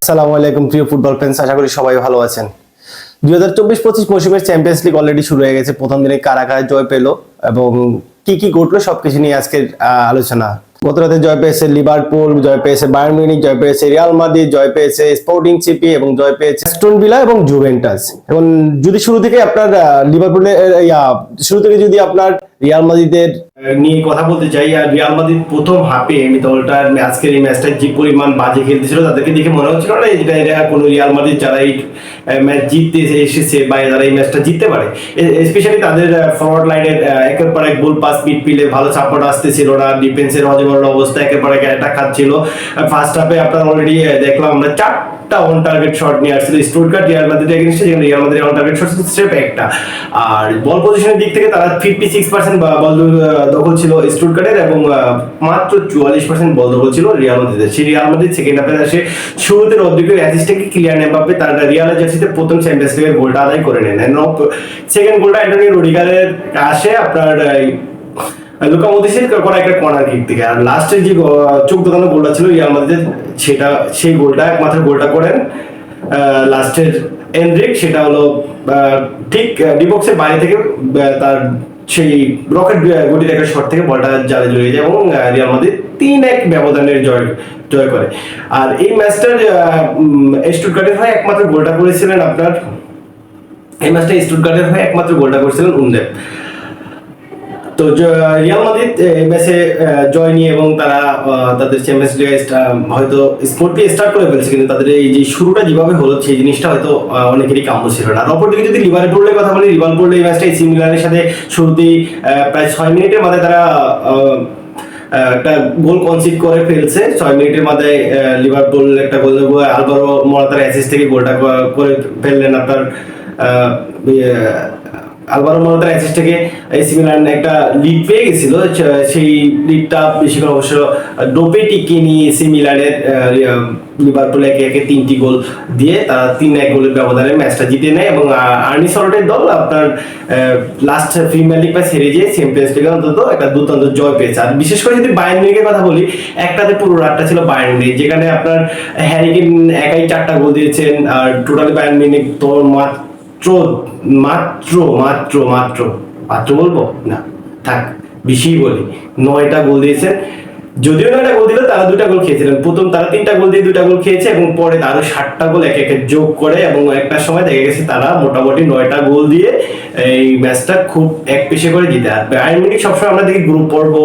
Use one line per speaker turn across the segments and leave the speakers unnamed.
আসসালামু আলাইকুম প্রিয় ফুটবল ফ্যান্স, আশা করি সবাই ভালো আছেন। 2024-25 মৌসুমের চ্যাম্পিয়ন্স লিগ অলরেডি শুরু হয়ে গেছে। প্রথম দিনে কারা কারা জয় পেল এবং কি কি ঘটলো সবকিছু নিয়ে আজকের আলোচনা। গত রাতে জয় পেয়েছে লিভারপুল, জয় পেয়েছে বায়ার্ন মিউনিখ, জয় পেয়েছে রিয়াল মাদ্রিদ, জয় পেয়েছে স্পোর্টিং সিপি এবং জয় পেয়েছে অ্যাস্টন ভিলা এবং জুভেন্টাস। এবং যদি শুরু থেকে আপনার লিভারপুলের শুরু থেকে যদি আপনার রিয়াল মাদ্রিদের নিয়ে কথা বলতে চাই, আর রিয়াল মাদ্রিদ প্রথম হাফে দলটার আজকের এই ম্যাচটা যে পরিমাণ বাজে খেলতেছিল তাদেরকে দেখে মনে হচ্ছিল না এটা কোনো রিয়াল মাদ্রিদ যারা এই ম্যাচ জিততে এসেছে বা যারা এই ম্যাচটা জিততে পারে। স্পেশালি তাদের ফরওয়ার্ড লাইনের একের পর এক গোল পাস মিডফিল্ডে ভালো সাপোর্ট আসতেছিল না, ডিফেন্সের অজবর অবস্থা একের পর এক অ্যাটাক খাচ্ছিল। ফার্স্ট হাফে আপনার অলরেডি দেখলাম আমরা চারটা অন টার্গেট শট নিয়ে আসছিল স্টুটগার্ট রিয়াল মাদ্রিদের এগেইনস্টে, যেখানে রিয়াল মাদ্রিদের অন টার্গেট শট স্রেফ একটা। আর বল পজিশনের দিক থেকে তারা 56% বল দখল ছিল স্টুটগার্টের এবং মাত্র 44% বল দখল ছিল রিয়াল মাদ্রিদের। সেই রিয়াল মাদ্রিদ সেকেন্ড হাফে আসে শুরুতে রদ্রিগোর অ্যাসিস্ট থেকে কিলিয়ান এমবাপ্পে তার রিয়াল জার্সিতে প্রথম চ্যাম্পিয়ন্স লিগের গোলটা আদায় করে নেন। সেকেন্ড গোলটা অ্যান্টনি রুডিগারের আসে আপনার লুকা মদ্রিচের করা একটা কর্নার কিক থেকে। আর লাস্টের যে চোখ দোকানো গোলটা ছিল রিয়াল মাদ্রিদের, সেই গোলটা একমাত্র গোলটা করেন লাস্টের এনরিক। সেটা হলো ঠিক ডিবক্সের বাইরে থেকে তার সেই রকেট গতির একটা শট থেকে বলটা জালে জড়িয়ে যায় এবং রিয়াল মাদ্রিদ 3-1 ব্যবধানের জয় করে। আর এই ম্যাচটার স্টুটগার্টের হয়ে একমাত্র গোলটা করেছিলেন আপনার উনদেব। তো রিয়াল মাদ্রিদ এই ম্যাচে জয় নিয়ে এবং তারা তাদের চ্যাম্পিয়ন্স লিগ হয়তো স্পোর্টলি স্টার্ট করে ফেলছে, কিন্তু তাদের এই যে শুরুটা যেভাবে হলো সেই জিনিসটা হয়তো অনেকেরই কাম্য ছিল না। আর অপরদিকে যদি লিভারপুলের কথা বলি, লিভারপুল এই ম্যাচটা এসি মিলানের সাথে শুরুতেই প্রায় 6 মিনিটের মাথায় তারা একটা গোল কনসিড করে ফেলছে। 6 মিনিটের মাথায় লিভারপুল একটা গোল, আলভারো মোরাতার অ্যাসিস্ট থেকে গোলটা করে ফেললেন আপনার আলভারো মোরাতার অ্যাসিস্ট থেকে এসি মিলান একটা লিড পেয়ে গেছিল। সেই লিডটা বেশিরভাগ অবশ্য ডোপে টিকিয়ে নিয়ে এসি মিলানের লিভারপুল একে 3টি গোল দিয়ে তারা 3-1 গোলের ব্যবধানে ম্যাচটা জিতে নেয় এবং আর্নি স্লটের দল আপনার লাস্ট প্রিমিয়ার লিগ ম্যাচ হেরে গিয়ে চ্যাম্পিয়ন্স লিগে অন্তত একটা দুর্দান্ত জয় পেয়েছে। আর বিশেষ করে যদি বায়ার্ন মিউনিখের কথা বলি, একটাতে পুরো রাতটা ছিল বায়ার্ন মিউনিখ, যেখানে আপনার হ্যারি কেইন একাই 4টা গোল দিয়েছেন। আর টোটালি বায়ার্ন মিউনিখ তো মাত্র বলবো না, থাক বেশি বলি, 9টা গোল দিয়েছেন। যদিও 9টা গোল দিল, তারা 2টা গোল খেয়েছিলেন। প্রথম তারা 3টা গোল দিয়ে 2টা গোল খেয়েছে এবং পরে আরো 7টা গোল একে যোগ করে এবং একটা সময় দেখা গেছে তারা মোটামুটি 9টা গোল দিয়ে এই ম্যাচটা খুব এক পেশে করে জিতে। আর বায়ার্ন মিউনিখ সবসময় আমরা দেখি গ্রুপ পর্ব,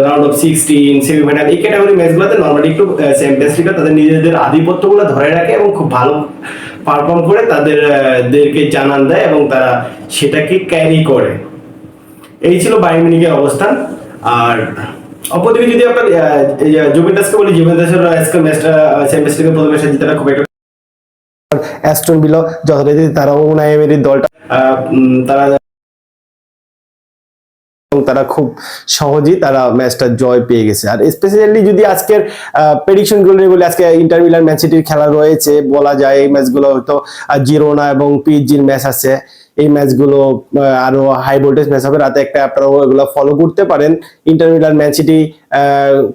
রাউন্ড অফ 16, সেমিফাইনাল এই ক্যাটাগরি ম্যাচগুলোতে নরমালি একটু চ্যাম্পিয়ন্স লিগে তাদের নিজেদের আধিপত্যগুলো ধরে রাখে এবং খুব ভালো পারফর্ম করে তাদেরকে জানান দেয় এবং তারা সেটাকে ক্যারি করে। এই ছিল বায়ার্ন মিউনিখের অবস্থান। আর অপরদিকে যদি আপনার জুভেন্টাসকে বলি, জুভেন্টাসের আজকের ম্যাচটা চ্যাম্পিয়ন্স লিগের প্রথম ম্যাচটা জিতাটা খুব একটা অ্যাস্টন ভিলা যথারীতি তারা উনাই এমেরির দলটা তারা খুব সহজেই তারা ম্যাচটা জয় পেয়ে গেছে। আর স্পেশালি যদি আজকের প্রেডিকশন গুলো বলি, আজকে ইন্টার মিলান ম্যান সিটির খেলা রয়েছে, বলা যায় এই ম্যাচগুলো হয়তো জিরোনা এবং পিএসজির ম্যাচ আছে। এই ম্যাচগুলো আরো হাই ভোল্টেজ ম্যাচ হবে রাতে একটা, আপনারা এগুলো ফলো করতে পারেন। ইন্টার মিলান ম্যান সিটি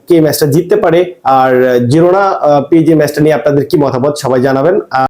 কে ম্যাচটা জিততে পারে, আর জিরোনা পিএসজি ম্যাচটা নিয়ে আপনাদের কি মতামত সবাই জানাবেন।